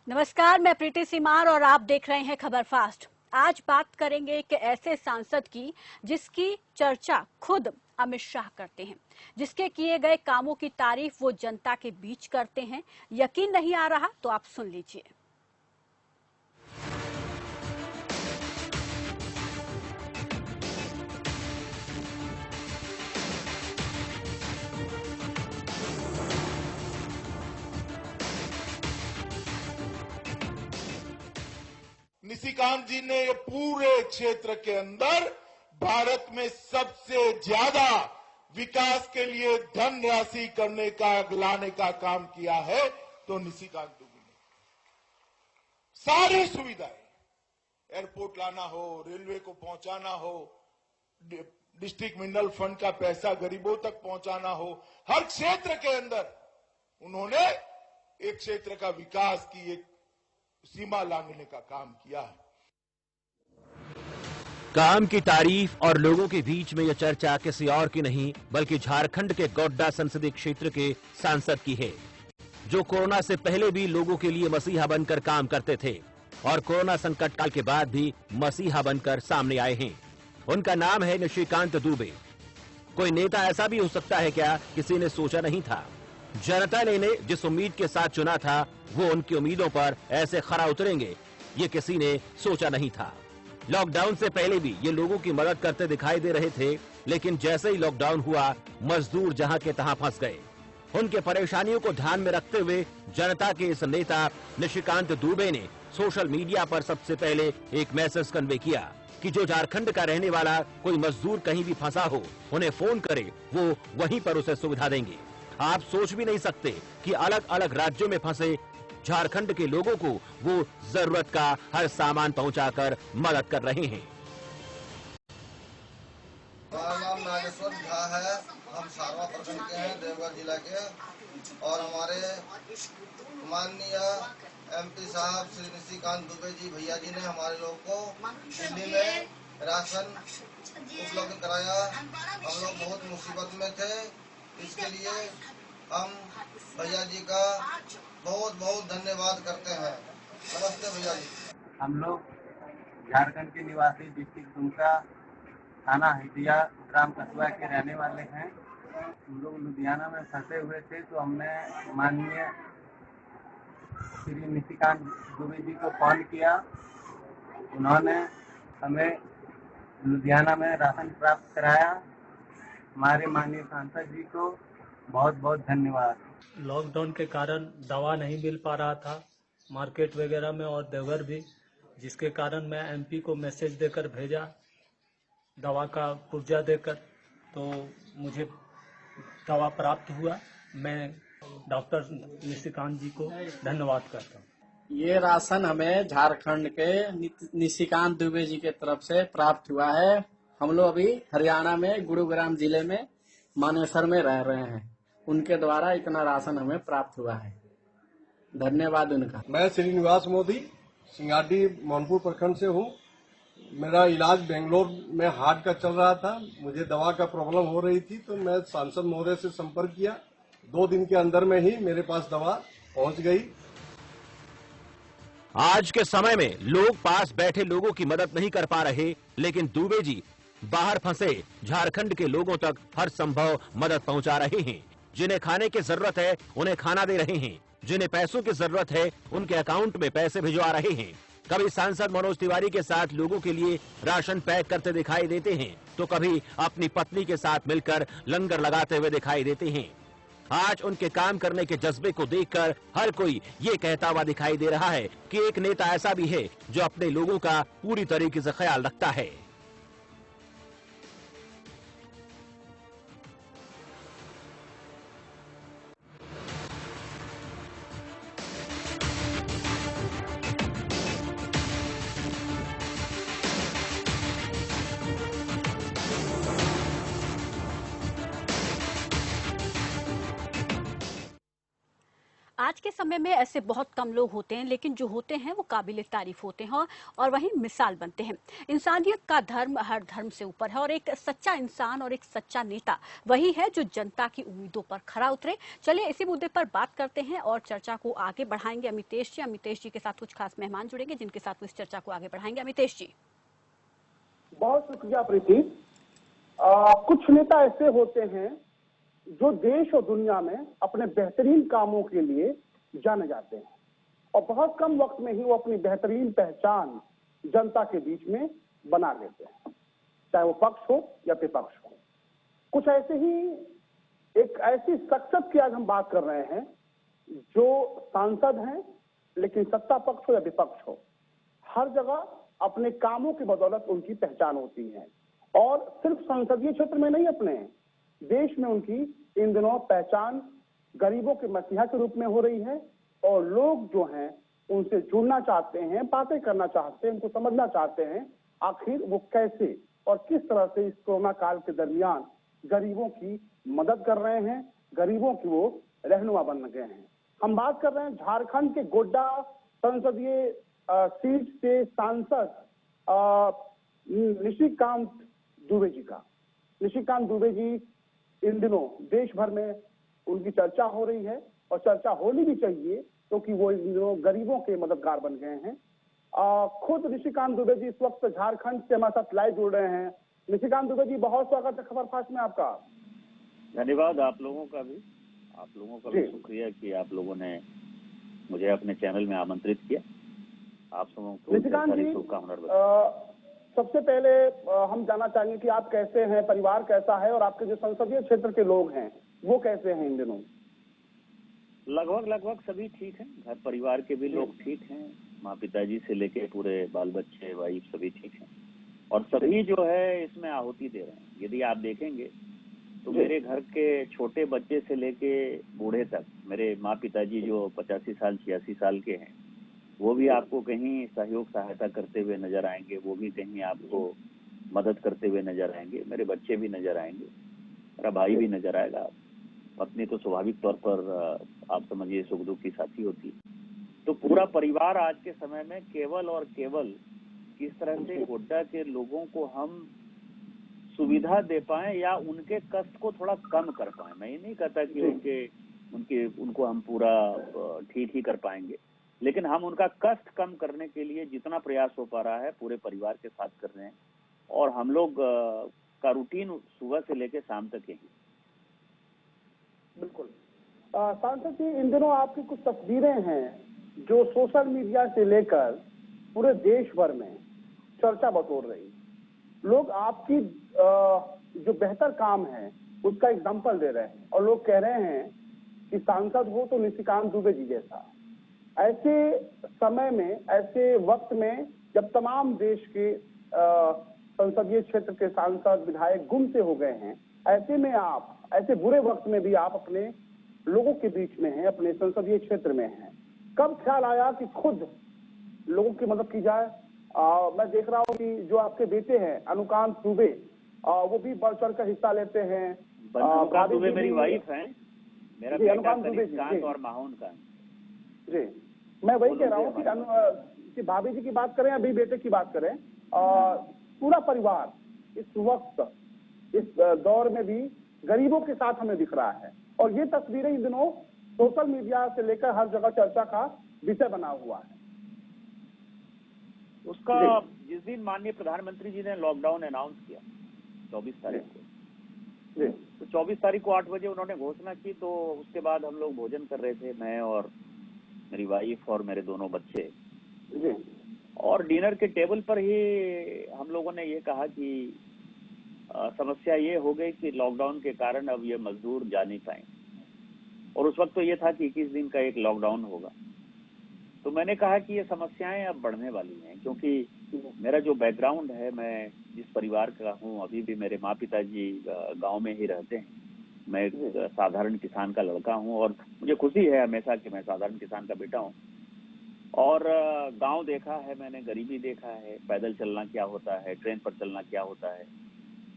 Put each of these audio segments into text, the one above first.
नमस्कार, मैं प्रीति सीमार और आप देख रहे हैं खबर फास्ट। आज बात करेंगे एक ऐसे सांसद की जिसकी चर्चा खुद अमित शाह करते हैं, जिसके किए गए कामों की तारीफ वो जनता के बीच करते हैं। यकीन नहीं आ रहा तो आप सुन लीजिए। निशिकांत जी ने ये पूरे क्षेत्र के अंदर भारत में सबसे ज्यादा विकास के लिए धनराशि करने का लाने का काम किया है। तो निशिकांत दुबे ने सारी सुविधाएं, एयरपोर्ट लाना हो, रेलवे को पहुंचाना हो, डिस्ट्रिक्ट मिनरल फंड का पैसा गरीबों तक पहुंचाना हो, हर क्षेत्र के अंदर उन्होंने एक क्षेत्र का विकास की एक सीमा लांघने का काम किया है। काम की तारीफ और लोगों के बीच में यह चर्चा किसी और की नहीं बल्कि झारखंड के गोड्डा संसदीय क्षेत्र के सांसद की है, जो कोरोना से पहले भी लोगों के लिए मसीहा बनकर काम करते थे और कोरोना संकट काल के बाद भी मसीहा बनकर सामने आए हैं। उनका नाम है निशिकांत दुबे। कोई नेता ऐसा भी हो सकता है क्या, किसी ने सोचा नहीं था। जनता ने इन्हें जिस उम्मीद के साथ चुना था वो उनकी उम्मीदों पर ऐसे खरा उतरेंगे, ये किसी ने सोचा नहीं था। लॉकडाउन से पहले भी ये लोगों की मदद करते दिखाई दे रहे थे, लेकिन जैसे ही लॉकडाउन हुआ मजदूर जहां के तहां फंस गए। उनके परेशानियों को ध्यान में रखते हुए जनता के इस नेता निशिकांत दुबे ने सोशल मीडिया पर सबसे पहले एक मैसेज कन्वे किया कि जो झारखंड का रहने वाला कोई मजदूर कहीं भी फंसा हो, उन्हें फोन करे, वो वहीं पर उसे सुविधा देंगे। आप सोच भी नहीं सकते कि अलग अलग राज्यों में फंसे झारखंड के लोगों को वो जरूरत का हर सामान पहुंचाकर मदद कर रहे हैं। हमारा नाम नागेश्वर झा है। हम सारवा प्रखंड के हैं, देवघर जिला के। और हमारे माननीय एमपी साहब श्री निशिकांत दुबे जी भैया जी ने हमारे लोगों को दिल्ली में राशन उपलब्ध कराया। हम लोग बहुत मुसीबत में थे, इसके लिए हम भैया जी का बहुत बहुत धन्यवाद करते हैं। नमस्ते भैया जी। हम लोग झारखंड के निवासी डिस्ट्रिक्ट दुमका थाना हटिया ग्राम कस्बा के रहने वाले हैं। हम लोग लुधियाना में फंसे हुए थे, तो हमने माननीय श्री निशिकांत दुबे जी को कॉल किया। उन्होंने हमें लुधियाना में राशन प्राप्त कराया। हमारे माननीय सांसद जी को बहुत बहुत धन्यवाद। लॉकडाउन के कारण दवा नहीं मिल पा रहा था मार्केट वगैरह में और देवघर भी, जिसके कारण मैं एमपी को मैसेज देकर भेजा दवा का पुर्जा देकर, तो मुझे दवा प्राप्त हुआ। मैं डॉक्टर निशिकांत जी को धन्यवाद करता हूँ। ये राशन हमें झारखंड के निशिकांत दुबे जी के तरफ से प्राप्त हुआ है। हम लोग अभी हरियाणा में गुरुग्राम जिले में मानेसर में रह रहे हैं। उनके द्वारा इतना राशन हमें प्राप्त हुआ है, धन्यवाद उनका। मैं श्रीनिवास मोदी सिंगाटी मोहनपुर प्रखंड से हूँ। मेरा इलाज बेंगलोर में हार्ट का चल रहा था। मुझे दवा का प्रॉब्लम हो रही थी, तो मैं सांसद महोदय से संपर्क किया। 2 दिन के अंदर में ही मेरे पास दवा पहुँच गई। आज के समय में लोग पास बैठे लोगों की मदद नहीं कर पा रहे, लेकिन दुबे जी बाहर फंसे झारखंड के लोगों तक हर संभव मदद पहुंचा रहे हैं। जिन्हें खाने की जरूरत है उन्हें खाना दे रहे हैं, जिन्हें पैसों की जरूरत है उनके अकाउंट में पैसे भिजवा रहे हैं। कभी सांसद मनोज तिवारी के साथ लोगों के लिए राशन पैक करते दिखाई देते हैं, तो कभी अपनी पत्नी के साथ मिलकर लंगर लगाते हुए दिखाई देते हैं। आज उनके काम करने के जज्बे को देखकर हर कोई ये कहता हुआ दिखाई दे रहा है कि एक नेता ऐसा भी है जो अपने लोगों का पूरी तरीके से ख्याल रखता है। आज के के समय में ऐसे बहुत कम लोग होते हैं, लेकिन जो होते हैं वो काबिल तारीफ होते हैं और वही मिसाल बनते हैं। इंसानियत का धर्म हर धर्म से ऊपर है और एक सच्चा इंसान और एक सच्चा नेता वही है जो जनता की उम्मीदों पर खरा उतरे। चलिए इसी मुद्दे पर बात करते हैं और चर्चा को आगे बढ़ाएंगे अमितेश जी के साथ कुछ खास मेहमान जुड़ेंगे जिनके साथ इस चर्चा को आगे बढ़ाएंगे। अमितेश जी। बहुत शुक्रिया प्रीति। कुछ नेता ऐसे होते हैं जो देश और दुनिया में अपने बेहतरीन कामों के लिए जाने जाते हैं और बहुत कम वक्त में ही वो अपनी बेहतरीन पहचान जनता के बीच में बना लेते हैं, चाहे वो पक्ष हो या विपक्ष हो। कुछ ऐसे ही एक ऐसी शख्सियत की आज हम बात कर रहे हैं जो सांसद हैं, लेकिन सत्ता पक्ष हो या विपक्ष हो, हर जगह अपने कामों की बदौलत उनकी पहचान होती है और सिर्फ संसदीय क्षेत्र में नहीं, अपने देश में उनकी इन दिनों पहचान गरीबों के मसीहा के रूप में हो रही है और लोग जो हैं उनसे जुड़ना चाहते हैं, बातें करना चाहते हैं, उनको समझना चाहते हैं आखिर वो कैसे और किस तरह से इस कोरोना काल के दरमियान गरीबों की मदद कर रहे हैं, गरीबों की वो रहनुमा बन गए हैं। हम बात कर रहे हैं झारखंड के गोड्डा संसदीय सीट से सांसद निशिकांत दुबे जी का। निशिकांत दुबे जी इन दिनों देश भर में उनकी चर्चा हो रही है और चर्चा होनी भी चाहिए क्योंकि वो इन दिनों गरीबों के मददगार बन गए हैं। खुद निशिकांत दुबे जी इस वक्त झारखंड से हमारे साथ लाइव जुड़ रहे हैं। निशिकांत दुबे जी, बहुत स्वागत है खबर फास्ट में आपका। धन्यवाद आप लोगों का भी शुक्रिया कि आप लोगों ने मुझे अपने चैनल में आमंत्रित किया। आप सबों को सारी शुभकामनाएं। सबसे पहले हम जानना चाहेंगे कि आप कैसे हैं, परिवार कैसा है और आपके जो संसदीय क्षेत्र के लोग हैं वो कैसे हैं इन दिनों? लगभग सभी ठीक हैं, घर परिवार के भी लोग ठीक हैं, माँ पिताजी से लेके पूरे बाल बच्चे वाइफ सभी ठीक हैं और सभी जो है इसमें आहुति दे रहे हैं। यदि आप देखेंगे तो मेरे घर के छोटे बच्चे से लेके बूढ़े तक, मेरे माँ पिताजी जो 85 साल 86 साल के हैं, वो भी आपको कहीं सहयोग सहायता करते हुए नजर आएंगे, वो भी कहीं आपको मदद करते हुए नजर आएंगे, मेरे बच्चे भी नजर आएंगे, मेरा भाई भी नजर आएगा, पत्नी तो स्वाभाविक तौर पर आप समझिए सुख दुख की साथी होती है। तो पूरा परिवार आज के समय में केवल और केवल किस तरह से गोड्डा के लोगों को हम सुविधा दे पाए या उनके कष्ट को थोड़ा कम कर पाए। मैं ये नहीं कहता कि उनको हम पूरा ठीक ही कर पाएंगे, लेकिन हम उनका कष्ट कम करने के लिए जितना प्रयास हो पा रहा है पूरे परिवार के साथ कर रहे हैं और हम लोग का रूटीन सुबह से लेकर शाम तक यही। बिल्कुल। सांसद जी, इन दिनों आपकी कुछ तस्वीरें हैं जो सोशल मीडिया से लेकर पूरे देश भर में चर्चा बटोर रही। लोग आपकी जो बेहतर काम है उसका एग्जाम्पल दे रहे हैं और लोग कह रहे हैं कि सांसद हो तो निशिकांत दुबे जी जैसा। ऐसे समय में, ऐसे वक्त में जब तमाम देश के संसदीय क्षेत्र के सांसद विधायक गुम से हो गए हैं, ऐसे में आप ऐसे बुरे वक्त में भी आप अपने लोगों के बीच में हैं, अपने संसदीय क्षेत्र में हैं। कब ख्याल आया कि खुद लोगों की मदद की जाए? मैं देख रहा हूँ कि जो आपके बेटे हैं अनुकांत दुबे, वो भी बढ़ चढ़ कर हिस्सा लेते हैं। अनुकांत दुबे मेरी वाइफ है, मेरा बेटा निशिकांत और माहौन का जी। मैं वही कह रहा हूँ कि भाभी जी की बात करें अभी बेटे की बात करें, पूरा परिवार इस वक्त इस दौर में भी गरीबों के साथ हमें दिख रहा है और ये तस्वीरें इन दिनों सोशल मीडिया से लेकर हर जगह चर्चा का विषय बना हुआ है। उसका जिस दिन माननीय प्रधानमंत्री जी ने लॉकडाउन अनाउंस किया 24 तारीख को, तो 24 तारीख को 8 बजे उन्होंने घोषणा की, तो उसके बाद हम लोग भोजन कर रहे थे, मैं और मेरी वाइफ और मेरे दोनों बच्चे, और डिनर के टेबल पर ही हम लोगों ने ये कहा कि समस्या ये हो गई कि लॉकडाउन के कारण अब ये मजदूर जा नहीं पाएंगे और उस वक्त तो ये था कि 21 दिन का एक लॉकडाउन होगा। तो मैंने कहा कि ये समस्याएं अब बढ़ने वाली हैं क्योंकि मेरा जो बैकग्राउंड है, मैं जिस परिवार का हूँ, अभी भी मेरे माँ पिताजी गांव में ही रहते हैं, मैं एक साधारण किसान का लड़का हूँ और मुझे खुशी है हमेशा कि मैं साधारण किसान का बेटा हूँ और गांव देखा है मैंने, गरीबी देखा है, पैदल चलना क्या होता है, ट्रेन पर चलना क्या होता है।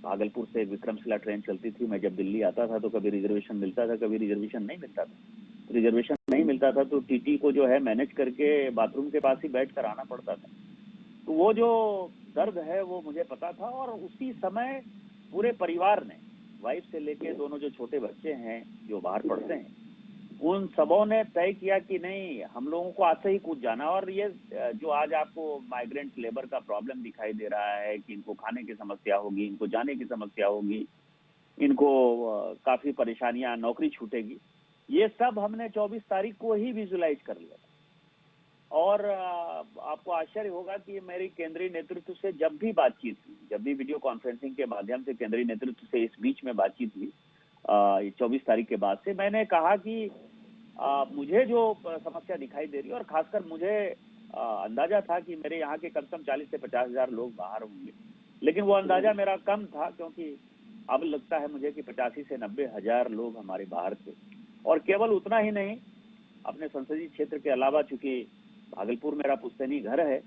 भागलपुर से विक्रमशिला ट्रेन चलती थी, मैं जब दिल्ली आता था तो कभी रिजर्वेशन मिलता था, कभी रिजर्वेशन नहीं मिलता था। रिजर्वेशन नहीं मिलता था तो टीटी को जो है मैनेज करके बाथरूम के पास ही बैठ कर आना पड़ता था। तो वो जो दर्द है वो मुझे पता था, और उसी समय पूरे परिवार ने, वाइफ से लेके दोनों जो छोटे बच्चे हैं जो बाहर पढ़ते हैं, उन सबों ने तय किया कि नहीं, हम लोगों को आज से ही कूद जाना। और ये जो आज आपको माइग्रेंट लेबर का प्रॉब्लम दिखाई दे रहा है कि इनको खाने की समस्या होगी, इनको जाने की समस्या होगी, इनको काफी परेशानियां, नौकरी छूटेगी, ये सब हमने 24 तारीख को ही विजुलाइज कर लिया। और आपको आश्चर्य होगा कि मेरी केंद्रीय नेतृत्व से जब भी बातचीत हुई, जब भी वीडियो कॉन्फ्रेंसिंग के माध्यम से केंद्रीय नेतृत्व से इस बीच में बातचीत हुई 24 तारीख के बाद से, मैंने कहा कि मुझे जो समस्या दिखाई दे रही है, और खासकर मुझे अंदाजा था कि मेरे यहाँ के कम से कम 40 से 50 हजार लोग बाहर होंगे, लेकिन वो अंदाजा मेरा कम था, क्योंकि अब लगता है मुझे कि 85 से 90 हजार लोग हमारे बाहर थे। और केवल उतना ही नहीं, अपने संसदीय क्षेत्र के अलावा, चूंकि भागलपुर मेरा पुश्तैनी घर है,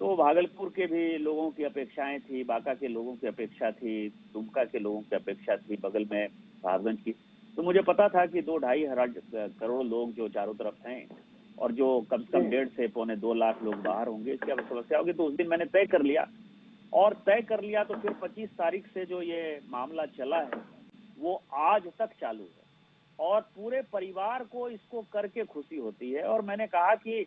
तो भागलपुर के भी लोगों की अपेक्षाएं थी, बांका के लोगों की अपेक्षा थी, दुमका के लोगों की अपेक्षा थी, बगल में साहबगंज की। तो मुझे पता था कि 2-2.5 करोड़ लोग जो चारों तरफ हैं, और जो कम से कम 1.5 से 2.25 लाख लोग बाहर होंगे, इसकी अब समस्या होगी। तो उस दिन मैंने तय कर लिया, और तय कर लिया तो फिर 25 तारीख से जो ये मामला चला है वो आज तक चालू है, और पूरे परिवार को इसको करके खुशी होती है। और मैंने कहा कि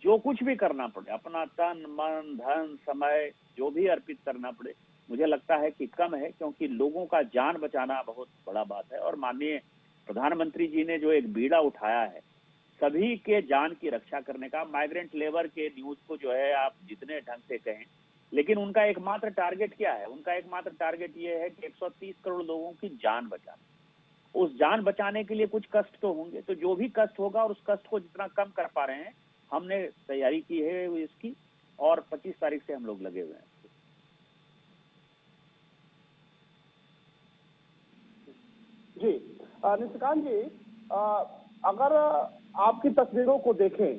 जो कुछ भी करना पड़े, अपना तन मन धन समय जो भी अर्पित करना पड़े, मुझे लगता है कि कम है, क्योंकि लोगों का जान बचाना बहुत बड़ा बात है। और माननीय प्रधानमंत्री जी ने जो एक बीड़ा उठाया है सभी के जान की रक्षा करने का, माइग्रेंट लेबर के न्यूज को जो है आप जितने ढंग से कहें, लेकिन उनका एकमात्र टारगेट क्या है? उनका एकमात्र टारगेट ये है कि 130 करोड़ लोगों की जान बचाना। उस जान बचाने के लिए कुछ कष्ट तो होंगे, तो जो भी कष्ट होगा और उस कष्ट को जितना कम कर पा रहे हैं, हमने तैयारी की है इसकी, और 25 तारीख से हम लोग लगे हुए हैं। जी निशिकांत जी, अगर आपकी तस्वीरों को देखें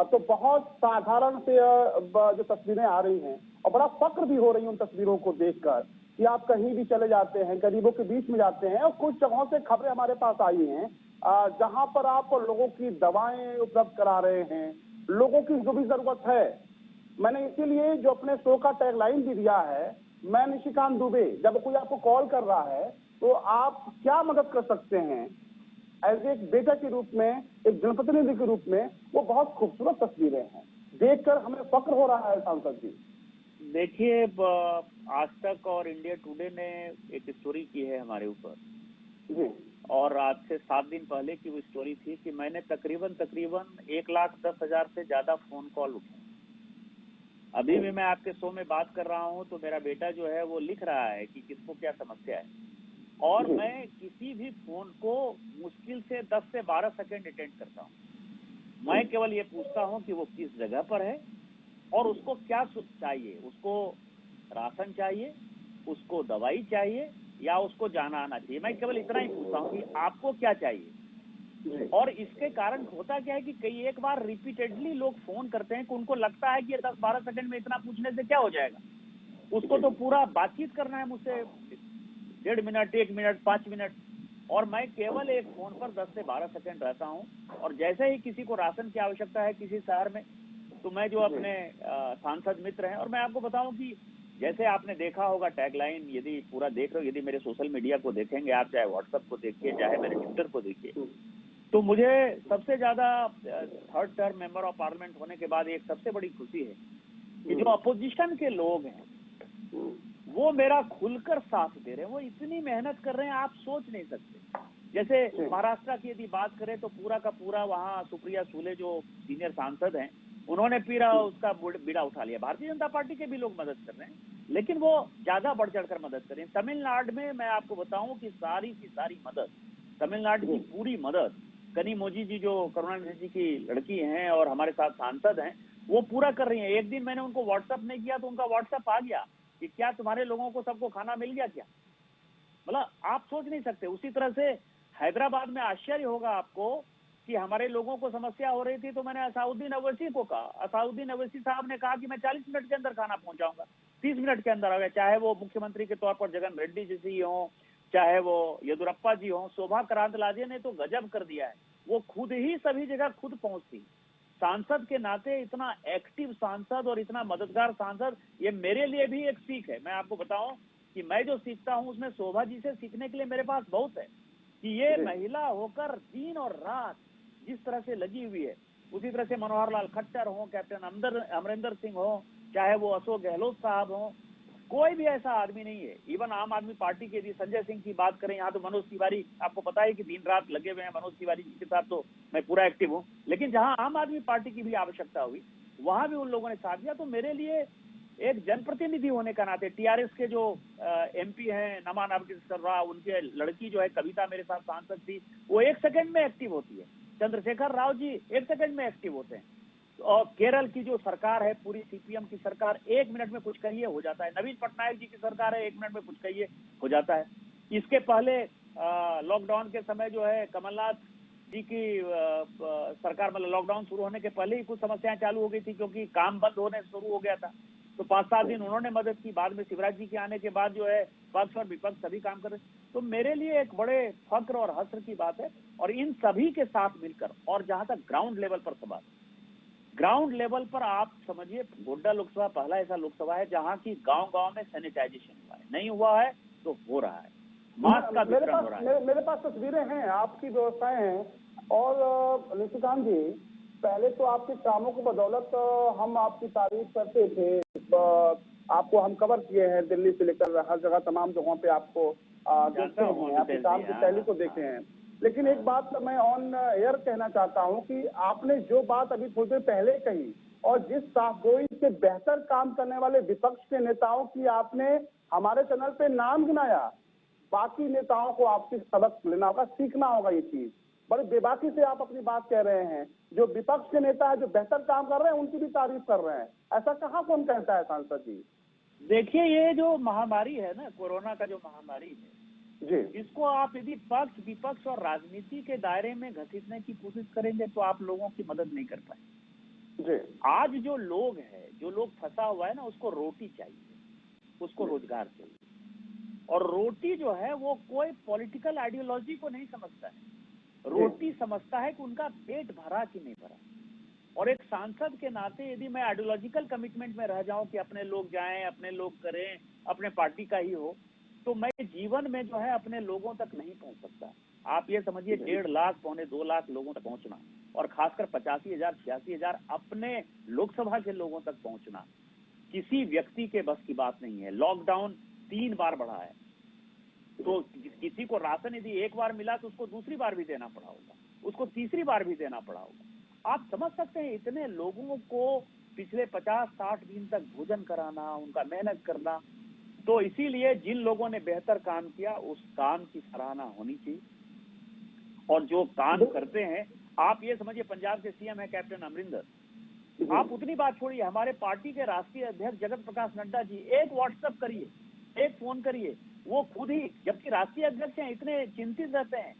तो बहुत साधारण से जो तस्वीरें आ रही हैं, और बड़ा फक्र भी हो रही है उन तस्वीरों को देखकर कि आप कहीं भी चले जाते हैं, गरीबों के बीच में जाते हैं, और कुछ जगहों से खबरें हमारे पास आई हैं जहां पर आप लोगों की दवाएं उपलब्ध करा रहे हैं, लोगों की जो भी जरूरत है। मैंने इसीलिए जो अपने शो का टैगलाइन भी दिया है, मैं निशिकांत दुबे। जब कोई आपको कॉल कर रहा है तो आप क्या मदद कर सकते हैं, एज एक बेटा के रूप में, एक जनप्रतिनिधि के रूप में, वो बहुत खूबसूरत तस्वीरें हैं, देखकर हमें फक्र हो रहा है। सांसद जी देखिए, आज तक और इंडिया टुडे ने एक स्टोरी की है हमारे ऊपर जी, और आज से 7 दिन पहले की वो स्टोरी थी कि मैंने तकरीबन 1,10,000 से ज्यादा फोन कॉल उठाए। अभी भी मैं आपके शो में बात कर रहा हूं तो मेरा बेटा जो है वो लिख रहा है कि किसको क्या समस्या है, और मैं किसी भी फोन को मुश्किल से 10 से 12 सेकंड अटेंड करता हूं। मैं केवल ये पूछता हूं कि वो किस जगह पर है और उसको क्या चाहिए, उसको राशन चाहिए, उसको दवाई चाहिए, या उसको जाना आना चाहिए। मैं केवल इतना ही पूछता हूँ कि आपको क्या चाहिए। और इसके कारण होता क्या है कि कई एक बार रिपीटेडली लोग फोन करते हैं कि उनको लगता है कि ये 10-12 सेकंड में इतना पूछने से क्या हो जाएगा, उसको तो पूरा बातचीत करना है मुझसे 1.5 मिनट, 1 मिनट, 5 मिनट, और मैं केवल एक फोन पर 10 से 12 सेकंड रहता हूं। और जैसे ही किसी को राशन की आवश्यकता है किसी शहर में, तो मैं जो अपने सांसद मित्र हैं, और मैं आपको बताऊं कि जैसे आपने देखा होगा टैगलाइन, यदि पूरा देख रहे हो, यदि मेरे सोशल मीडिया को देखेंगे आप, चाहे व्हाट्सएप को देखिए, चाहे मेरे ट्विटर को देखिए, तो मुझे सबसे ज्यादा 3rd term member of parliament होने के बाद एक सबसे बड़ी खुशी है कि जो अपोजिशन के लोग हैं वो मेरा खुलकर साथ दे रहे हैं। वो इतनी मेहनत कर रहे हैं आप सोच नहीं सकते। जैसे महाराष्ट्र की यदि बात करें तो पूरा का पूरा वहाँ सुप्रिया सुले जो सीनियर सांसद हैं, उन्होंने पूरा उसका बीड़ा उठा लिया। भारतीय जनता पार्टी के भी लोग मदद कर रहे हैं, लेकिन वो ज्यादा बढ़ चढ़कर मदद कर रहे हैं। तमिलनाडु में मैं आपको बताऊं कि सारी की सारी मदद, तमिलनाडु की पूरी मदद कनिमोझी जी जो करुणानिधि जी की लड़की हैं और हमारे साथ सांसद हैं, वो पूरा कर रही हैं। एक दिन मैंने उनको व्हाट्सएप नहीं किया तो उनका व्हाट्सएप आ गया कि क्या तुम्हारे लोगों को सबको खाना मिल गया क्या। मतलब आप सोच नहीं सकते। उसी तरह से हैदराबाद में आश्चर्य होगा आपको कि हमारे लोगों को समस्या हो रही थी तो मैंने असाउद्दीन अवैसी को कहा, असाउद्दीन अवैसी साहब ने कहा कि मैं 40 मिनट के अंदर खाना पहुंचाऊंगा, 30 मिनट के अंदर आ गया। चाहे वो मुख्यमंत्री के तौर पर जगन रेड्डी जी हो, चाहे वो येदुरप्पा जी हो, शोभा करांतलाजे ने तो गजब कर दिया है। वो खुद ही सभी जगह खुद पहुंचती, सांसद के नाते इतना एक्टिव सांसद और इतना मददगार सांसद, ये मेरे लिए भी एक सीख है। मैं आपको बताऊं कि मैं जो सीखता हूं उसमें शोभा जी से सीखने के लिए मेरे पास बहुत है, कि ये महिला होकर दिन और रात जिस तरह से लगी हुई है, उसी तरह से मनोहर लाल खट्टर हो, कैप्टन अमरिंदर सिंह हो, चाहे वो अशोक गहलोत साहब हो, कोई भी ऐसा आदमी नहीं है। इवन आम आदमी पार्टी के यदि संजय सिंह की बात करें, यहाँ तो मनोज तिवारी, आपको पता है कि दिन रात लगे हुए हैं मनोज तिवारी जी के साथ, तो मैं पूरा एक्टिव हूँ। लेकिन जहाँ आम आदमी पार्टी की भी आवश्यकता हुई, वहां भी उन लोगों ने साथ दिया। तो मेरे लिए एक जनप्रतिनिधि होने का नाते, टीआरएस के जो एमपी हैं नमा नागेश्वर राव, उनके लड़की जो है कविता मेरे साथ सांसद थी, वो 1 सेकंड में एक्टिव होती है। चंद्रशेखर राव जी 1 सेकंड में एक्टिव होते हैं। और केरल की जो सरकार है, पूरी सीपीएम की सरकार, 1 मिनट में कुछ कहिए हो जाता है। नवीन पटनायक जी की सरकार है, 1 मिनट में कुछ कहिए हो जाता है। इसके पहले लॉकडाउन के समय जो है कमलनाथ जी की सरकार, मतलब लॉकडाउन शुरू होने के पहले ही कुछ समस्याएं चालू हो गई थी, क्योंकि काम बंद होने शुरू हो गया था। तो 5-7 दिन उन्होंने मदद की। बाद में शिवराज जी के आने के बाद जो है पक्ष और विपक्ष सभी काम कर रहे। तो मेरे लिए एक बड़े फक्र और हस्र की बात है। और इन सभी के साथ मिलकर, और जहां तक ग्राउंड लेवल पर सवाल, ग्राउंड लेवल पर आप समझिए, गोड्डा लोकसभा पहला ऐसा लोकसभा है जहां की गांव-गांव में सैनिटाइजेशन हुआ है। नहीं हुआ है तो हो रहा है, मास्क का वितरण हो रहा है। मेरे पास तस्वीरें हैं, आपकी व्यवस्थाएं हैं। और निशिकांत जी, पहले तो आपके कामों की बदौलत हम आपकी तारीफ करते थे, आपको हम कवर किए हैं दिल्ली से लेकर हर जगह, तमाम जगहों पे आपको देखते हैं, आपके काम की शैली को देखे हैं। लेकिन एक बात मैं ऑन एयर कहना चाहता हूं कि आपने जो बात अभी थोड़ी देर पहले कही, और जिस साफगोई से बेहतर काम करने वाले विपक्ष के नेताओं की आपने हमारे चैनल पे नाम गिनाया, बाकी नेताओं को आपसे सबक लेना होगा, सीखना होगा। ये चीज बड़ी बेबाकी से आप अपनी बात कह रहे हैं। जो विपक्ष के नेता है, जो बेहतर काम कर रहे हैं, उनकी भी तारीफ कर रहे हैं। ऐसा कहाँ कौन कहता है सांसद जी? देखिए, ये जो महामारी है ना, कोरोना का जो महामारी है जी, इसको आप यदि पक्ष विपक्ष और राजनीति के दायरे में घसीटने की कोशिश करेंगे तो आप लोगों की मदद नहीं कर पाएंगे जी। आज जो लोग है, जो लोग फंसा हुआ है ना, उसको रोटी चाहिए, उसको रोजगार चाहिए। और रोटी जो है वो कोई पॉलिटिकल आइडियोलॉजी को नहीं समझता है, रोटी समझता है कि उनका पेट भरा कि नहीं भरा। और एक सांसद के नाते यदि मैं आइडियोलॉजिकल कमिटमेंट में रह जाऊं कि अपने लोग जाएं, अपने लोग करें, अपने पार्टी का ही हो, तो मैं जीवन में जो है अपने लोगों तक नहीं पहुंच सकता। आप ये समझिए 1.5 लाख 2.25 लाख लोगों तक पहुंचना, और खासकर 85,000 86,000 अपने लोकसभा के लोगों तक पहुंचना किसी व्यक्ति के बस की बात नहीं है। लॉकडाउन 3 बार बढ़ा है, तो किसी को राशन यदि 1 बार मिला तो उसको दूसरी बार भी देना पड़ा होगा, उसको तीसरी बार भी देना पड़ा होगा। आप समझ सकते हैं, इतने लोगों को पिछले 50-60 दिन तक भोजन कराना, उनका मेहनत करना। तो इसीलिए जिन लोगों ने बेहतर काम किया, उस काम की सराहना होनी चाहिए। और जो काम करते हैं, आप ये समझिए, पंजाब के सीएम है कैप्टन अमरिंदर, आप उतनी बात छोड़िए, हमारे पार्टी के राष्ट्रीय अध्यक्ष जगत प्रकाश नड्डा जी, एक व्हाट्सएप करिए, एक फोन करिए, वो खुद ही, जबकि राष्ट्रीय अध्यक्ष हैं, इतने चिंतित रहते हैं।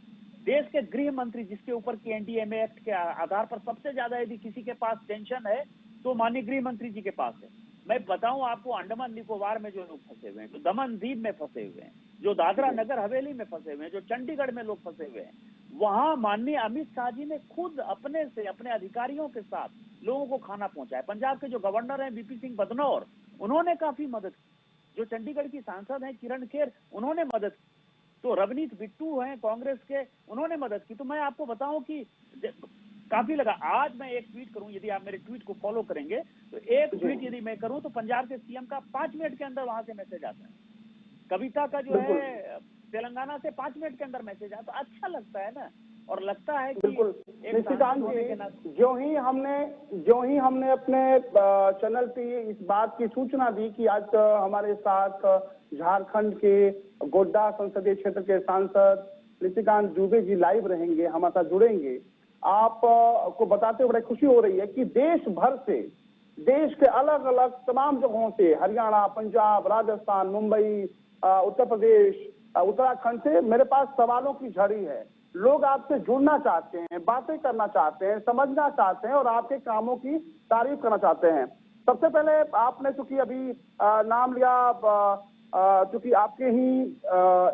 देश के गृह मंत्री, जिसके ऊपर की एनडीएमए एक्ट के आधार पर सबसे ज्यादा यदि किसी के पास टेंशन है तो माननीय गृह मंत्री जी के पास है। मैं बताऊं आपको, अंडमान निकोबार में जो लोग फंसे हुए हैं, जो दमन दीव में फंसे हुए हैं, जो दादरा नगर हवेली में फंसे हुए हैं, जो चंडीगढ़ में लोग फंसे हुए हैं, वहां माननीय अमित शाह जी ने खुद अपने से, अपने अधिकारियों के साथ लोगों को खाना पहुंचाया। पंजाब के जो गवर्नर हैं वीपी सिंह बदनौर, उन्होंने काफी मदद की। जो चंडीगढ़ की सांसद हैं किरण खेर, उन्होंने मदद की। तो रवनीत बिट्टू हैं कांग्रेस के, उन्होंने मदद की। तो मैं आपको बताऊं कि काफी लगा। आज मैं एक ट्वीट करूं, यदि आप मेरे ट्वीट को फॉलो करेंगे तो एक ट्वीट यदि मैं करूं तो पंजाब के सीएम का 5 मिनट के अंदर वहां से मैसेज आता है। कविता का जो है तेलंगाना से 5 मिनट के अंदर मैसेज आता। तो अच्छा लगता है ना, और लगता है कि निशिकांत जी, जो ही हमने अपने चैनल पे इस बात की सूचना दी कि आज हमारे साथ झारखंड के गोड्डा संसदीय क्षेत्र के सांसद निशिकांत दुबे जी लाइव रहेंगे, हमारे साथ जुड़ेंगे, आपको बताते हुए बड़ी खुशी हो रही है कि देश भर से, देश के अलग अलग तमाम जगहों से, हरियाणा, पंजाब, राजस्थान, मुंबई, उत्तर प्रदेश, उत्तराखंड से मेरे पास सवालों की झड़ी है। लोग आपसे जुड़ना चाहते हैं, बातें करना चाहते हैं, समझना चाहते हैं और आपके कामों की तारीफ करना चाहते हैं। सबसे पहले आपने चूंकि अभी नाम लिया क्योंकि आपके ही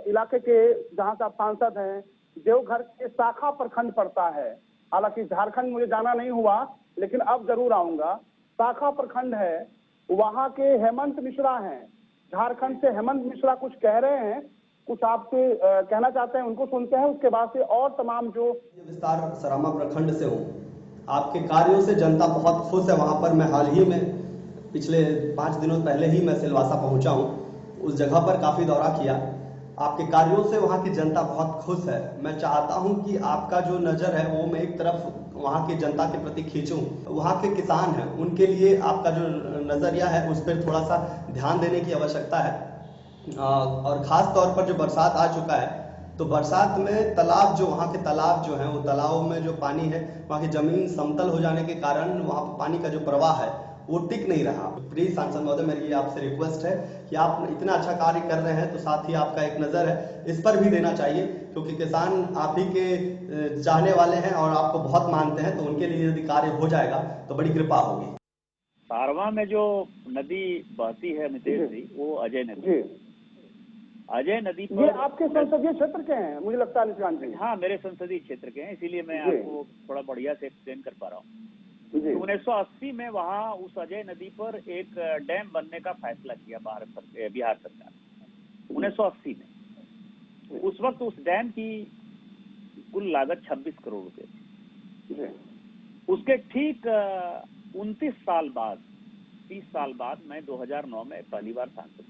इलाके के जहां से आप सांसद हैं, देवघर के शाखा प्रखंड पड़ता है। हालांकि झारखंड मुझे जाना नहीं हुआ, लेकिन अब जरूर आऊंगा। शाखा प्रखंड है, वहां के हेमंत मिश्रा हैं, झारखंड से हेमंत मिश्रा कुछ कह रहे हैं, कुछ आपसे कहना चाहते हैं, उनको सुनते हैं। उसके बाद से और तमाम जो विस्तार सरामा प्रखंड से हूँ। आपके कार्यों से जनता बहुत खुश है। वहां पर मैं हाल ही में पिछले 5 दिनों पहले ही मैं सिलवासा पहुंचा हूँ, उस जगह पर काफी दौरा किया। आपके कार्यों से वहां की जनता बहुत खुश है। मैं चाहता हूं कि आपका जो नजर है वो मैं एक तरफ वहां की जनता के प्रति खींचूं। वहां के किसान हैं, उनके लिए आपका जो नजरिया है उस पर थोड़ा सा ध्यान देने की आवश्यकता है। और खास तौर पर जो बरसात आ चुका है, तो बरसात में तालाब जो वहाँ के तालाब जो हैं, वो तालाबों में जो पानी है, वहाँ की जमीन समतल हो जाने के कारण वहाँ पर पानी का जो प्रवाह है वो टिक नहीं रहा। प्लीज सांसद महोदय, मेरी आपसे रिक्वेस्ट है कि आप इतना अच्छा कार्य कर रहे हैं, तो साथ ही आपका एक नजर है इस पर भी देना चाहिए, क्योंकि किसान आप ही के चाहने वाले हैं और आपको बहुत मानते हैं। तो उनके लिए यदि कार्य हो जाएगा तो बड़ी कृपा होगी। सारवा में जो नदी बहती है नितेश जी, वो अजय नदी। अजय नदी पर, ये आपके संसदीय क्षेत्र के हैं मुझे लगता है निशिकांत जी? हाँ, मेरे संसदीय क्षेत्र के हैं, इसीलिए मैं आपको थोड़ा बढ़िया से एक्सप्लेन कर पा रहा हूँ। 1980 में वहाँ उस अजय नदी पर एक डैम बनने का फैसला किया बिहार सरकार 1980 में। उस वक्त उस डैम की कुल लागत 26 करोड़ रुपए थी। उसके ठीक 29 साल बाद, 30 साल बाद मैं 2009 में पहली बार सांसद।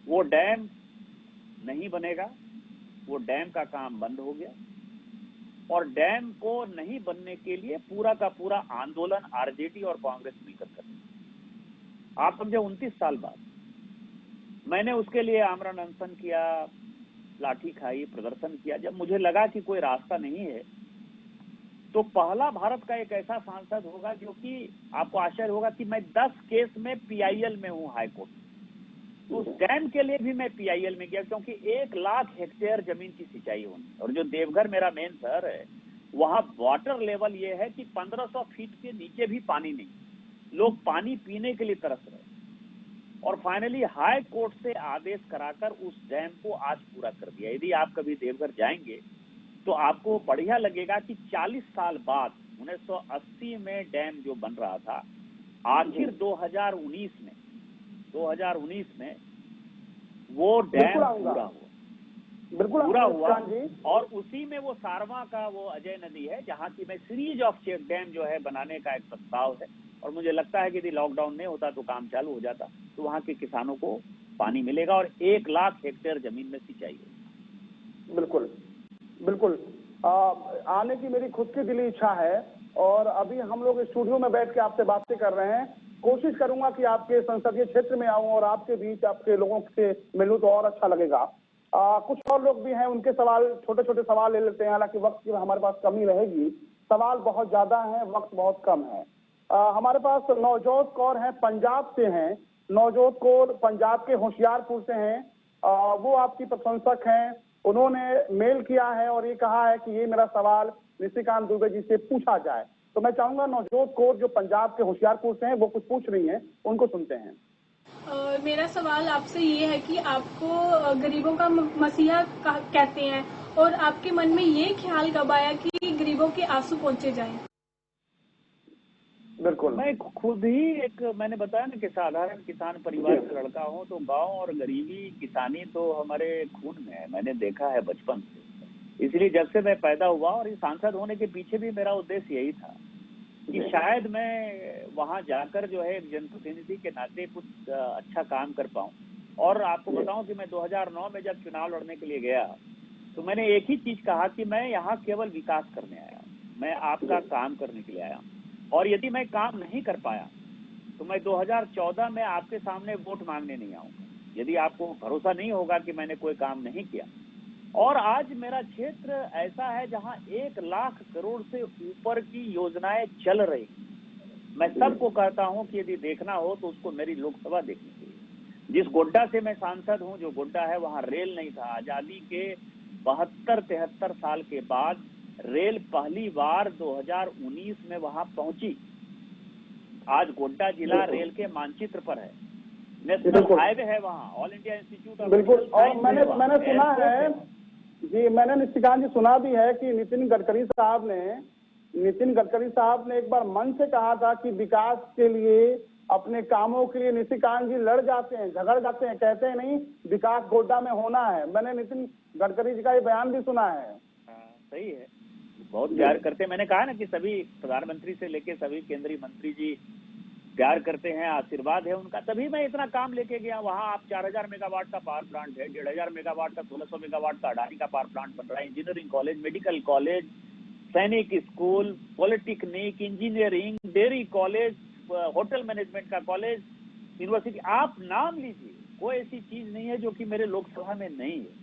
वो डैम नहीं बनेगा, वो डैम का काम बंद हो गया, और डैम को नहीं बनने के लिए पूरा का पूरा आंदोलन आरजेडी और कांग्रेस मिलकर कर रही। आप समझे, 29 साल बाद मैंने उसके लिए आमरण अनशन किया, लाठी खाई, प्रदर्शन किया। जब मुझे लगा कि कोई रास्ता नहीं है, तो पहला भारत का एक ऐसा सांसद होगा जो कि आपको आश्चर्य होगा कि मैं 10 केस में पीआईएल में हूं, हाईकोर्ट। तो उस डैम के लिए भी मैं पीआईएल में गया, क्योंकि 1 लाख हेक्टेयर जमीन की सिंचाई होनी। और जो देवघर मेरा मेन शहर है, वहां वाटर लेवल ये है कि 1500 फीट के नीचे भी पानी नहीं, लोग पानी पीने के लिए तरस रहे। और फाइनली हाई कोर्ट से आदेश कराकर उस डैम को आज पूरा कर दिया। यदि आप कभी देवघर जाएंगे तो आपको बढ़िया लगेगा कि 40 साल बाद 1980 में डैम जो बन रहा था, आखिर 2019 में वो डैम पूरा हुआ। बिल्कुल पूरा हुआ। और उसी में वो सारवा का वो अजय नदी है, जहाँ की मैं सीरीज ऑफ चेक डैम जो है बनाने का एक प्रस्ताव है। और मुझे लगता है कि यदि लॉकडाउन नहीं होता तो काम चालू हो जाता, तो वहाँ के किसानों को पानी मिलेगा और 1 लाख हेक्टेयर जमीन में सिंचाई होगी। बिल्कुल बिल्कुल। आने की मेरी खुद की दिली इच्छा है, और अभी हम लोग स्टूडियो में बैठ के आपसे बातें कर रहे हैं। कोशिश करूंगा कि आपके संसदीय क्षेत्र में आऊं और आपके बीच आपके लोगों से मिलूं, तो और अच्छा लगेगा। कुछ और लोग भी हैं, उनके सवाल, छोटे छोटे सवाल ले लेते हैं। हालांकि वक्त की हमारे पास कमी रहेगी, सवाल बहुत ज्यादा है, वक्त बहुत कम है। हमारे पास नवजोत कौर हैं, पंजाब से हैं। नवजोत कौर पंजाब के होशियारपुर से हैं। वो आपकी प्रशंसक हैं। उन्होंने मेल किया है और ये कहा है कि ये मेरा सवाल निशिकांत दुबे जी से पूछा जाए। तो मैं चाहूंगा नवजोत कौर जो पंजाब के होशियारपुर से हैं, वो कुछ पूछ रही हैं, उनको सुनते हैं। मेरा सवाल आपसे ये है कि आपको गरीबों का मसीहा कहते हैं, और आपके मन में ये ख्याल कब आया कि गरीबों के आंसू पहुंचे जाएं? बिल्कुल, मैं खुद ही मैंने बताया ना कि साधारण किसान परिवार का लड़का हूँ, तो गांव और गरीबी, किसानी तो हमारे खून में है। मैंने देखा है बचपन से, इसलिए जब से मैं पैदा हुआ, और इस सांसद होने के पीछे भी मेरा उद्देश्य यही था कि शायद मैं वहां जाकर जो है एक जनप्रतिनिधि के नाते कुछ अच्छा काम कर पाऊं। और आपको बताऊं कि मैं 2009 में जब चुनाव लड़ने के लिए गया, तो मैंने एक ही चीज कहा कि मैं यहाँ केवल विकास करने आया, मैं आपका काम करने के लिए आया। और यदि मैं काम नहीं कर पाया तो मैं 2014 में आपके सामने वोट मांगने नहीं आऊंगा, यदि आपको भरोसा नहीं होगा कि मैंने कोई काम नहीं किया। और आज मेरा क्षेत्र ऐसा है जहां 1 लाख करोड़ से ऊपर की योजनाएं चल रही। मैं सबको कहता हूं कि यदि देखना हो तो उसको मेरी लोकसभा देखनी चाहिए। जिस गोड्डा से मैं सांसद हूं, जो गोड्डा है, वहां रेल नहीं था। आजादी के 72-73 साल के बाद रेल पहली बार 2019 में वहां पहुंची। आज गोड्डा जिला रेल के मानचित्र पर है। नेशनल हाईवे है वहाँ, ऑल इंडिया इंस्टीट्यूट ऑफ बिल्कुल। और मैंने सुना एयरपोर्ट है जी, मैंने निशिकांत जी सुना भी है कि नितिन गडकरी साहब ने एक बार मन से कहा था कि विकास के लिए, अपने कामों के लिए निशिकांत जी लड़ जाते हैं, झगड़ जाते हैं, कहते हैं नहीं विकास गोड्डा में होना है। मैंने नितिन गडकरी जी का ये बयान भी सुना है। सही है, बहुत प्यार करते हैं। मैंने कहा ना कि सभी प्रधानमंत्री से लेके सभी केंद्रीय मंत्री जी प्यार करते हैं, आशीर्वाद है उनका, तभी मैं इतना काम लेके गया। वहाँ आप 4000 मेगावाट का पावर प्लांट है, 1500 मेगावाट का, 1600 मेगावाट का अडानी का पावर प्लांट बन रहा है, इंजीनियरिंग कॉलेज, मेडिकल कॉलेज, सैनिक school, polytechnic, engineering, dairy college, hotel management का कॉलेज, यूनिवर्सिटी, आप नाम लीजिए, कोई ऐसी चीज नहीं है जो कि मेरे लोकसभा में नहीं है।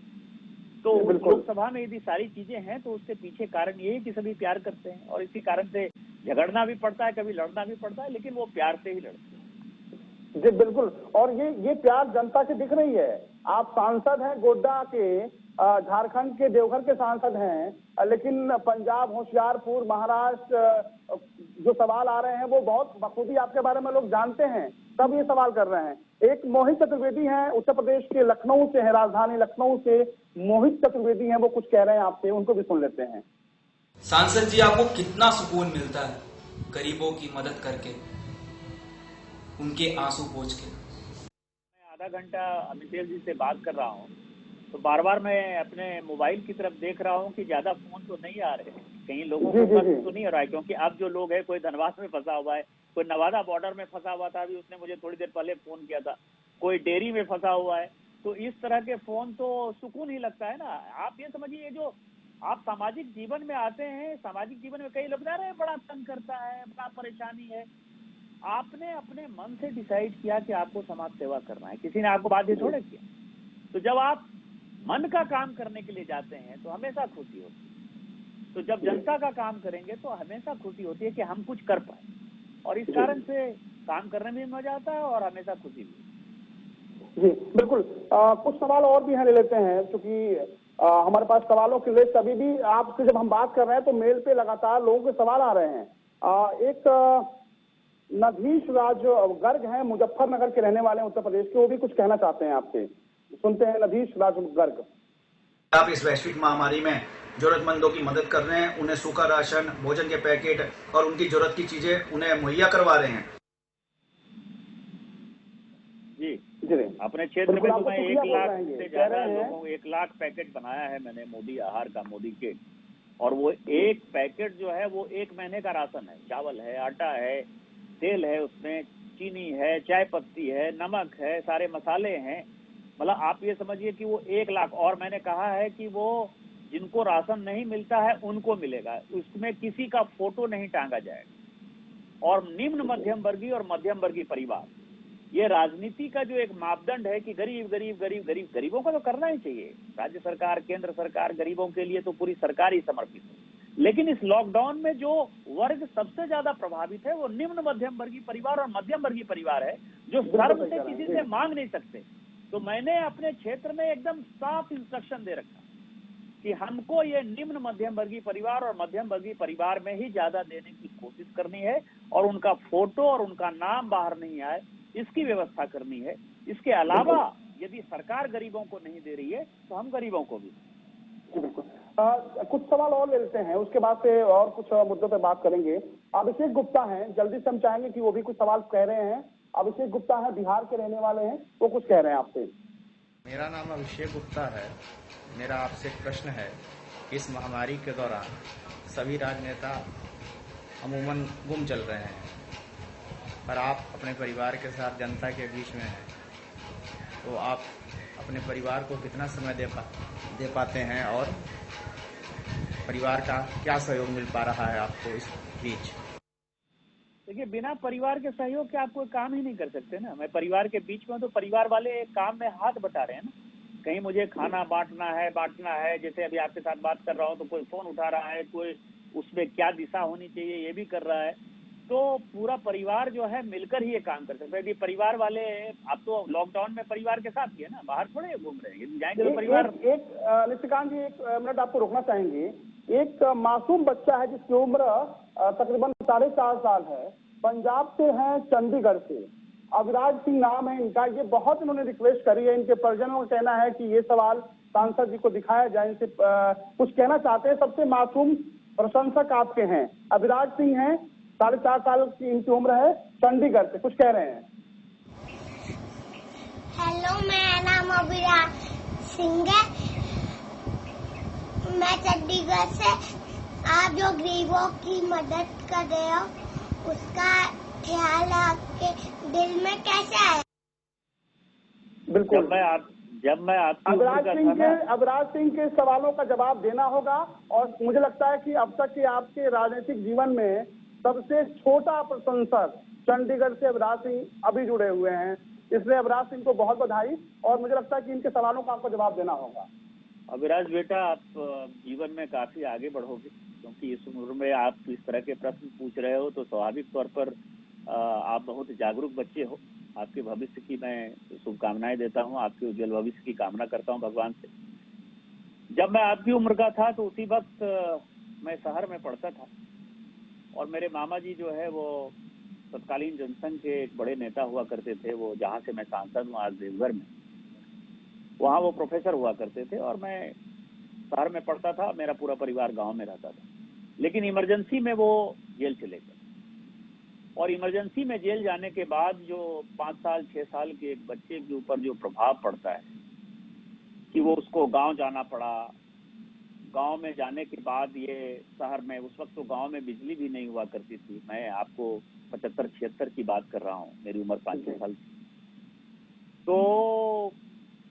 तो लोकसभा में यदि सारी चीजें हैं तो उसके पीछे कारण ये है कि सभी प्यार करते हैं, और इसी कारण से झगड़ना भी पड़ता है, कभी लड़ना भी पड़ता है, लेकिन वो प्यार से ही लड़ते हैं। जी बिल्कुल। और ये प्यार जनता की दिख रही है। आप सांसद हैं गोड्डा के, झारखंड के देवघर के सांसद हैं, लेकिन पंजाब, होशियारपुर, महाराष्ट्र जो सवाल आ रहे हैं वो बहुत बखूबी आपके बारे में लोग जानते हैं, तब ये सवाल कर रहे हैं। एक मोहित चतुर्वेदी हैं, उत्तर प्रदेश के लखनऊ से है, राजधानी लखनऊ से मोहित चतुर्वेदी हैं, वो कुछ कह रहे हैं आपसे, उनको भी सुन लेते हैं। सांसद जी, आपको कितना सुकून मिलता है गरीबों की मदद करके, उनके आंसू पोंछ के? मैं आधा घंटा अमितेश जी से बात कर रहा हूँ, तो बार बार मैं अपने मोबाइल की तरफ देख रहा हूँ कि ज्यादा फोन तो नहीं आ रहे, कहीं लोगों को पसंद तो नहीं आ रहा है, क्योंकि अब जो लोग है, कोई धनबाद में फंसा हुआ है, कोई नवादा बॉर्डर में फंसा हुआ था, अभी उसने मुझे थोड़ी देर पहले फोन किया था, कोई डेयरी में फंसा हुआ है। तो इस तरह के फोन तो सुकून ही लगता है ना। आप ये समझिए, जो आप सामाजिक जीवन में आते हैं, सामाजिक जीवन में कई लोग जा रहे हैं, बड़ा तंग करता है, बड़ा परेशानी है, आपने अपने मन से डिसाइड किया कि आपको समाज सेवा करना है, किसी ने आपको बाध्य थोड़े किया। तो जब आप मन का काम करने के लिए जाते हैं तो हमेशा खुशी होती है। तो जब जनता का काम करेंगे तो हमेशा खुशी होती है कि हम कुछ कर पाए, और इस कारण से काम करने में मजा आता है और हमेशा खुशी भी। जी बिल्कुल। कुछ सवाल और भी हैं, ले लेते हैं, क्योंकि हमारे पास सवालों की लिस्ट अभी भी, आपसे जब हम बात कर रहे हैं तो मेल पे लगातार लोगों के सवाल आ रहे हैं। एक नधीश राज गर्ग हैं, मुजफ्फरनगर के रहने वाले हैं, उत्तर प्रदेश के, वो भी कुछ कहना चाहते हैं आपसे। सुनते हैं नधीश राज गर्ग। आप इस वैश्विक महामारी में जरूरतमंदों की मदद कर रहे हैं, उन्हें सूखा राशन, भोजन के पैकेट और उनकी जरूरत की चीजें उन्हें मुहैया करवा रहे हैं। जी अपने क्षेत्र में तो मैं 1 लाख से ज्यादा लोगों को 1 लाख पैकेट बनाया है मैंने, मोदी आहार का, मोदी किट, और वो एक पैकेट जो है वो 1 महीने का राशन है। चावल है, आटा है, तेल है, उसमें चीनी है, चाय पत्ती है, नमक है, सारे मसाले हैं, मतलब आप ये समझिए कि वो 1 लाख। और मैंने कहा है कि वो जिनको राशन नहीं मिलता है उनको मिलेगा, उसमें किसी का फोटो नहीं टांगा जाएगा। और निम्न मध्यम वर्गीय और मध्यम वर्गीय परिवार, ये राजनीति का जो एक मापदंड है कि गरीब गरीब गरीब गरीब, गरीबों का तो करना ही चाहिए, राज्य सरकार, केंद्र सरकार गरीबों के लिए तो पूरी सरकार ही समर्पित है। लेकिन इस लॉकडाउन में जो वर्ग सबसे ज्यादा प्रभावित है वो निम्न मध्यम वर्गीय परिवार और मध्यम वर्गीय परिवार है, जो शर्म से किसी से मांग नहीं सकते। तो मैंने अपने क्षेत्र में एकदम साफ इंस्ट्रक्शन दे रखा कि हमको ये निम्न मध्यम वर्गीय परिवार और मध्यम वर्गीय परिवार में ही ज्यादा देने की कोशिश करनी है, और उनका फोटो और उनका नाम बाहर नहीं आए, इसकी व्यवस्था करनी है। इसके अलावा यदि सरकार गरीबों को नहीं दे रही है तो हम गरीबों को भी। कुछ सवाल और ले लेते हैं, उसके बाद से और कुछ मुद्दों पे बात करेंगे। अभिषेक गुप्ता हैं, जल्दी से हम चाहेंगे कि वो भी कुछ सवाल कह रहे हैं। अभिषेक गुप्ता है, बिहार के रहने वाले हैं, वो कुछ कह रहे हैं आपसे। मेरा नाम अभिषेक गुप्ता है। मेरा आपसे एक प्रश्न है, इस महामारी के दौरान सभी राजनेता अमूमन गुम चल रहे हैं, पर आप अपने परिवार के साथ जनता के बीच में हैं, तो आप अपने परिवार को कितना समय दे पाते हैं, और परिवार का क्या सहयोग मिल पा रहा है आपको इस बीच? देखिए, बिना परिवार के सहयोग के आप कोई काम ही नहीं कर सकते ना। मैं परिवार के बीच में, तो परिवार वाले काम में हाथ बटा रहे हैं ना। कहीं मुझे खाना बांटना है, जैसे अभी आपके साथ बात कर रहा हूँ तो कोई फोन उठा रहा है, कोई उसमें क्या दिशा होनी चाहिए ये भी कर रहा है। तो पूरा परिवार जो है मिलकर ही ये काम कर सकते हैं। यदि परिवार वाले, आप तो लॉकडाउन में परिवार के साथ किए ना, बाहर थोड़े घूम रहे हैं, जाएंगे तो परिवार। निशिकांत जी, 1 मिनट आपको रोकना चाहेंगे। एक मासूम बच्चा है जिसकी उम्र तकरीबन 4.5 साल है, पंजाब से है, चंडीगढ़ से, अविराज सिंह नाम है इनका। ये बहुत इन्होंने रिक्वेस्ट करी है, इनके परिजनों का कहना है कि ये सवाल सांसद जी को दिखाया जाए, इनसे कुछ कहना चाहते हैं। सबसे मासूम प्रशंसक आपके हैं, अविराज सिंह हैं, 4.5 साल की इनकी उम्र है, चंडीगढ़ से कुछ कह रहे हैं। हेलो, मेरा नाम अविराज सिंह है, मैं चंडीगढ़ से। आप जो गरीबों की मदद कर रहे हो उसका ख्याल आपके दिल में कैसे आया? बिल्कुल, जब मैं आपकी अविराज सिंह के सवालों का जवाब देना होगा। और मुझे लगता है कि अब तक के आपके राजनीतिक जीवन में सबसे छोटा प्रशंसक चंडीगढ़ से अविराज सिंह अभी जुड़े हुए हैं, इसलिए अविराज सिंह को बहुत बधाई। और मुझे लगता है कि इनके सवालों का आपको जवाब देना होगा। अविराज बेटा, आप जीवन में काफी आगे बढ़ोगे, क्योंकि इस उम्र में आप इस तरह के प्रश्न पूछ रहे हो तो स्वाभाविक तौर पर आप बहुत जागरूक बच्चे हो। आपके भविष्य की मैं शुभकामनाएं देता हूं, आपके उज्जवल भविष्य की कामना करता हूं भगवान से। जब मैं आपकी उम्र का था तो उसी वक्त मैं शहर में पढ़ता था और मेरे मामा जी जो है वो तत्कालीन जनसंघ के एक बड़े नेता हुआ करते थे। वो जहाँ से मैं सांसद हूँ आज देवघर में, वहाँ वो प्रोफेसर हुआ करते थे और मैं शहर में पढ़ता था। मेरा पूरा परिवार गांव में रहता था, लेकिन इमरजेंसी में वो जेल चले गए। और इमरजेंसी में जेल जाने के बाद जो 5 साल 6 साल के एक बच्चे के ऊपर जो प्रभाव पड़ता है कि वो उसको गांव जाना पड़ा। गांव में जाने के बाद ये शहर में, उस वक्त तो गांव में बिजली भी नहीं हुआ करती थी। मैं आपको 75-76 की बात कर रहा हूँ, मेरी उम्र 5-6 साल थी। तो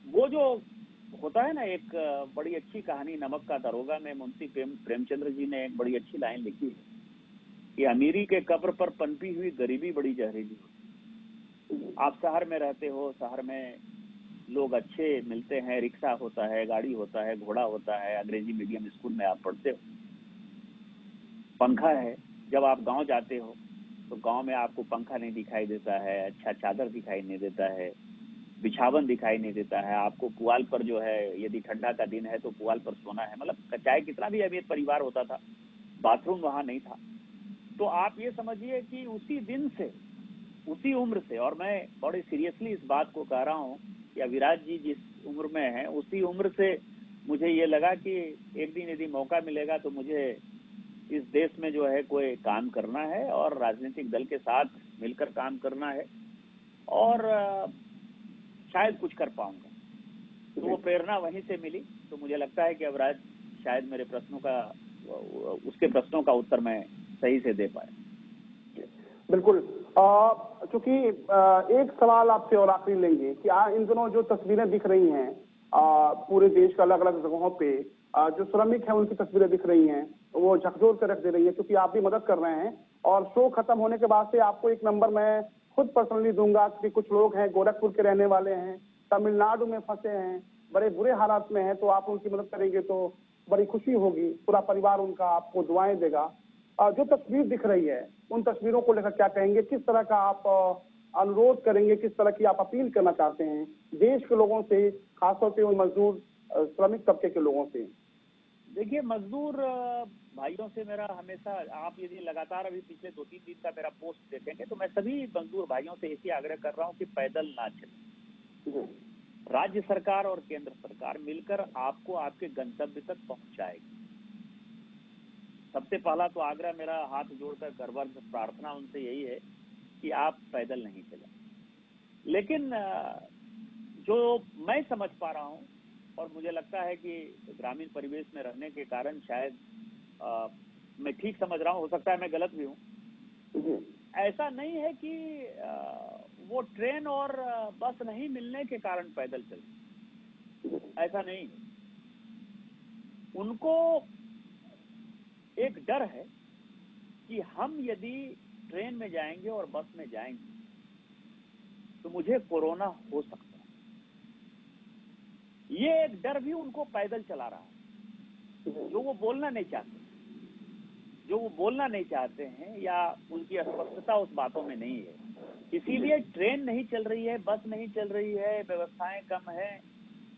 वो जो होता है ना, एक बड़ी अच्छी कहानी नमक का दरोगा में मुंशी प्रेमचंद्र जी ने एक बड़ी अच्छी लाइन लिखी है कि अमीरी के कब्र पर पनपी हुई गरीबी बड़ी जहरीली होती। आप शहर में रहते हो, शहर में लोग अच्छे मिलते हैं, रिक्शा होता है, गाड़ी होता है, घोड़ा होता है, अंग्रेजी मीडियम स्कूल में आप पढ़ते हो, पंखा है। जब आप गांव जाते हो तो गांव में आपको पंखा नहीं दिखाई देता है, अच्छा चादर दिखाई नहीं देता है, बिछावन दिखाई नहीं देता है। आपको पुआल पर जो है, यदि ठंडा का दिन है तो पुआल पर सोना है। मतलब चाहे कितना भी अमीर परिवार होता था, बाथरूम वहां नहीं था। तो आप ये समझिए कि उसी दिन से, उसी उम्र से, और मैं बड़े सीरियसली इस बात को कह रहा हूँ कि अविराज जी जिस उम्र में हैं, उसी उम्र से मुझे ये लगा कि एक दिन यदि मौका मिलेगा तो मुझे इस देश में जो है कोई काम करना है और राजनीतिक दल के साथ मिलकर काम करना है और शायद कुछ कर पाऊंगा। तो वो प्रेरणा वहीं से मिली। तो मुझे लगता है कि अविराज शायद मेरे प्रश्नों का, उसके प्रश्नों का उत्तर मैं सही से दे पाया। बिल्कुल। चूंकि एक सवाल आपसे और आखिरी लेंगे कि इन दिनों जो तस्वीरें दिख रही हैं पूरे देश के अलग अलग जगहों पे, जो श्रमिक हैं उनकी तस्वीरें दिख रही हैं, वो झकझोर कर रख दे रही है, क्योंकि आप भी मदद कर रहे हैं। और शो खत्म होने के बाद से आपको एक नंबर मैं खुद पर्सनली दूंगा कि कुछ लोग हैं गोरखपुर के रहने वाले हैं, तमिलनाडु में फंसे हैं, बड़े बुरे हालात में हैं, तो आप उनकी मदद करेंगे तो बड़ी खुशी होगी। पूरा परिवार उनका आपको दुआएं देगा। जो तस्वीर दिख रही है उन तस्वीरों को लेकर क्या कहेंगे? किस तरह का आप अनुरोध करेंगे, किस तरह की आप अपील करना चाहते हैं देश के लोगों से, खासतौर पे उन मजदूर श्रमिक तबके के लोगों से? देखिए, मजदूर भाइयों से मेरा हमेशा, आप यदि लगातार अभी पिछले 2-3 दिन का मेरा पोस्ट देखेंगे तो मैं सभी मजदूर भाइयों से इसी आग्रह कर रहा हूँ कि पैदल ना चले। राज्य सरकार और केंद्र सरकार मिलकर आपको आपके गंतव्य तक पहुंचाएगी। सबसे पहला तो आग्रह मेरा हाथ जोड़कर करवर प्रार्थना उनसे यही है कि आप पैदल नहीं चले। लेकिन जो मैं समझ पा रहा हूँ और मुझे लगता है कि ग्रामीण परिवेश में रहने के कारण शायद मैं ठीक समझ रहा हूँ, हो सकता है मैं गलत भी हूँ। ऐसा नहीं है कि वो ट्रेन और बस नहीं मिलने के कारण पैदल चले, ऐसा नहीं। उनको एक डर है कि हम यदि ट्रेन में जाएंगे और बस में जाएंगे तो मुझे कोरोना हो सकता है। ये एक डर भी उनको पैदल चला रहा है, जो वो बोलना नहीं चाहते, जो वो बोलना नहीं चाहते हैं, या उनकी स्पष्टता उस बातों में नहीं है। इसीलिए ट्रेन नहीं चल रही है, बस नहीं चल रही है, व्यवस्थाएं कम है,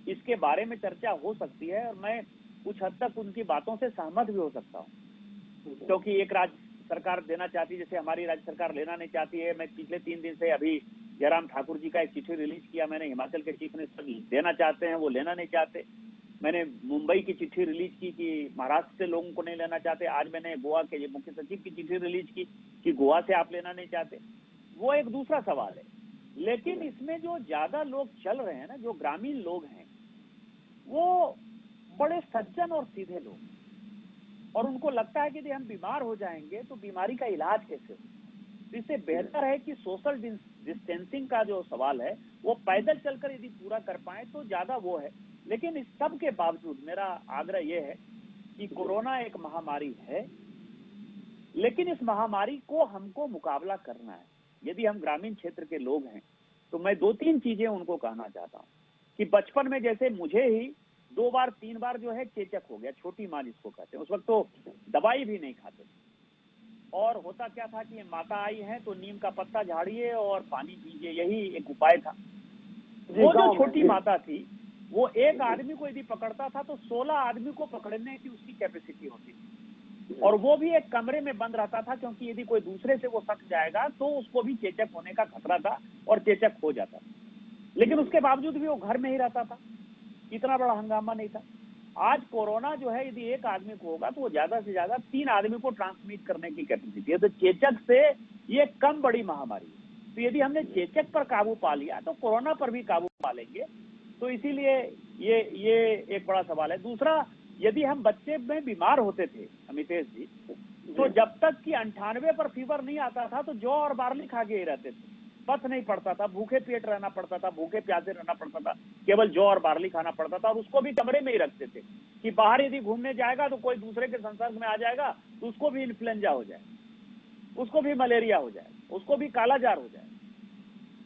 इसके बारे में चर्चा हो सकती है और मैं कुछ हद तक उनकी बातों से सहमत भी हो सकता हूँ। क्योंकि एक सरकार देना चाहती है, जैसे हमारी राज्य सरकार लेना नहीं चाहती है। मैं पिछले 3 दिन से अभी जयराम ठाकुर जी का एक चिट्ठी रिलीज किया मैंने, हिमाचल के चीफ मिनिस्टर देना चाहते हैं, वो लेना नहीं चाहते। मैंने मुंबई की चिट्ठी रिलीज की कि महाराष्ट्र से लोगों को नहीं लेना चाहते। आज मैंने गोवा के मुख्य सचिव की चिट्ठी रिलीज की कि गोवा से आप लेना नहीं चाहते। वो एक दूसरा सवाल है। लेकिन इसमें जो ज्यादा लोग चल रहे हैं ना, जो ग्रामीण लोग हैं, वो बड़े सज्जन और सीधे लोग, और उनको लगता है कि यदि हम बीमार हो जाएंगे तो बीमारी का इलाज कैसे हो। तो इससे बेहतर है कि सोशल डिस्टेंसिंग का जो सवाल है वो पैदल चलकर यदि पूरा कर पाए तो ज्यादा वो है। लेकिन इस सब के बावजूद मेरा आग्रह यह है कि कोरोना एक महामारी है, लेकिन इस महामारी को हमको मुकाबला करना है। यदि हम ग्रामीण क्षेत्र के लोग हैं तो मैं 2-3 चीजें उनको कहना चाहता हूँ कि बचपन में जैसे मुझे ही 2 बार 3 बार जो है चेचक हो गया, छोटी माँ जिसको कहते हैं, उस वक्त तो दवाई भी नहीं खाते थे। और होता क्या था कि माता आई है तो नीम का पत्ता झाड़िए और पानी पीजिए, यही एक उपाय था। वो जो छोटी माता थी वो एक आदमी को यदि पकड़ता था तो 16 आदमी को पकड़ने की उसकी कैपेसिटी होती थी, और वो भी एक कमरे में बंद रहता था, क्योंकि यदि कोई दूसरे से वो सट जाएगा तो उसको भी चेचक होने का खतरा था और चेचक हो जाता था। लेकिन उसके बावजूद भी वो घर में ही रहता था, इतना बड़ा हंगामा नहीं था। आज कोरोना जो है यदि एक आदमी को होगा तो वो ज्यादा से ज्यादा 3 आदमी को ट्रांसमिट करने की कैपेसिटी है। तो चेचक से ये कम बड़ी महामारी है। तो यदि हमने चेचक पर काबू पा लिया तो कोरोना पर भी काबू पा लेंगे। तो इसीलिए ये एक बड़ा सवाल है। दूसरा, यदि हम बच्चे में बीमार होते थे अमितेश जी, तो जब तक कि 98 पर फीवर नहीं आता था तो जौ और बार्ली खा के ही रहते थे, पथ नहीं पड़ता था, भूखे पेट रहना पड़ता था, भूखे प्यासे रहना पड़ता था, केवल जौ और बार्ली खाना पड़ता था। और उसको भी कमरे में ही रखते थे कि बाहर यदि घूमने जाएगा तो कोई दूसरे के संसर्ग में आ जाएगा तो उसको भी इन्फ्लुएंजा हो जाए, उसको भी मलेरिया हो जाए, उसको भी कालाजार हो जाए।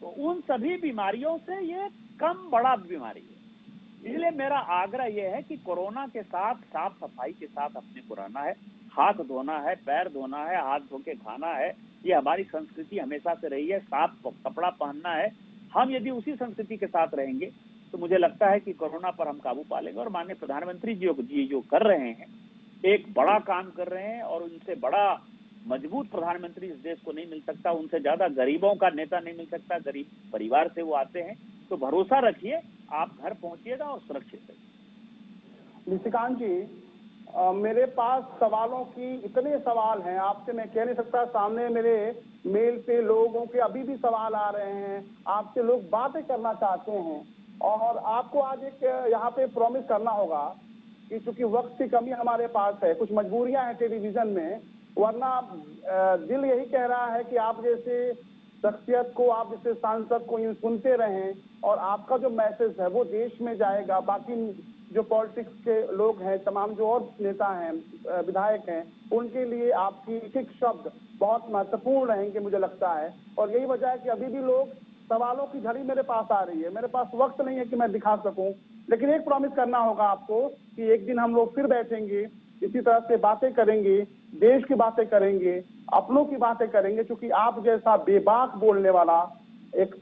तो उन सभी बीमारियों से ये कम बड़ा बीमारी है। इसलिए मेरा आग्रह यह है कि कोरोना के साथ साफ सफाई के साथ अपने को रहना है, हाथ धोना है, पैर धोना है, हाथ धो के खाना है। ये हमारी संस्कृति हमेशा से रही है। साफ कपड़ा पहनना है। हम यदि उसी संस्कृति के साथ रहेंगे तो मुझे लगता है कि कोरोना पर हम काबू पा लेंगे। और माननीय प्रधानमंत्री जी जो कर रहे हैं, एक बड़ा काम कर रहे हैं, और उनसे बड़ा मजबूत प्रधानमंत्री इस देश को नहीं मिल सकता, उनसे ज्यादा गरीबों का नेता नहीं मिल सकता। गरीब परिवार से वो आते हैं, तो भरोसा रखिए, आप घर पहुंचिएगा और सुरक्षित रहिए। निशिकांत जी, मेरे पास सवालों की इतने सवाल हैं, आपसे मैं कह नहीं सकता। सामने मेरे मेल पे लोगों के अभी भी सवाल आ रहे हैं, आपसे लोग बातें करना चाहते हैं। और आपको आज एक यहाँ पे प्रॉमिस करना होगा कि चूंकि वक्त की कमी हमारे पास है, कुछ मजबूरियां हैं टेलीविजन में, वरना दिल यही कह रहा है कि आप जैसे शख्सियत को, आप जैसे सांसद को यूं सुनते रहें और आपका जो मैसेज है वो देश में जाएगा। बाकी जो पॉलिटिक्स के लोग हैं, तमाम जो और नेता हैं, विधायक हैं, उनके लिए आपकी एक शब्द बहुत महत्वपूर्ण रहेंगे मुझे लगता है। और यही वजह है कि अभी भी लोग, सवालों की झड़ी मेरे पास आ रही है। मेरे पास वक्त नहीं है कि मैं दिखा सकूं, लेकिन एक प्रॉमिस करना होगा आपको कि एक दिन हम लोग फिर बैठेंगे, इसी तरह से बातें करेंगे, देश की बातें करेंगे, अपनों की बातें करेंगे। क्योंकि आप जैसा बेबाक बोलने वाला एक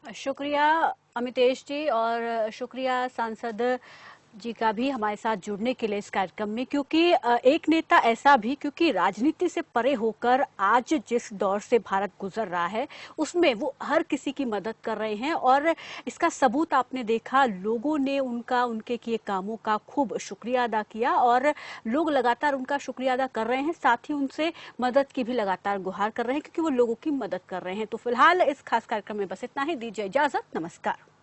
शुक्रिया अमितेश जी, और शुक्रिया सांसद जी का भी हमारे साथ जुड़ने के लिए इस कार्यक्रम में। क्योंकि एक नेता ऐसा भी, क्योंकि राजनीति से परे होकर आज जिस दौर से भारत गुजर रहा है उसमें वो हर किसी की मदद कर रहे हैं, और इसका सबूत आपने देखा। लोगों ने उनके किए कामों का खूब शुक्रिया अदा किया, और लोग लगातार उनका शुक्रिया अदा कर रहे हैं, साथ ही उनसे मदद की भी लगातार गुहार कर रहे हैं, क्योंकि वो लोगों की मदद कर रहे हैं। तो फिलहाल इस खास कार्यक्रम में बस इतना ही। दीजिए इजाजत, नमस्कार।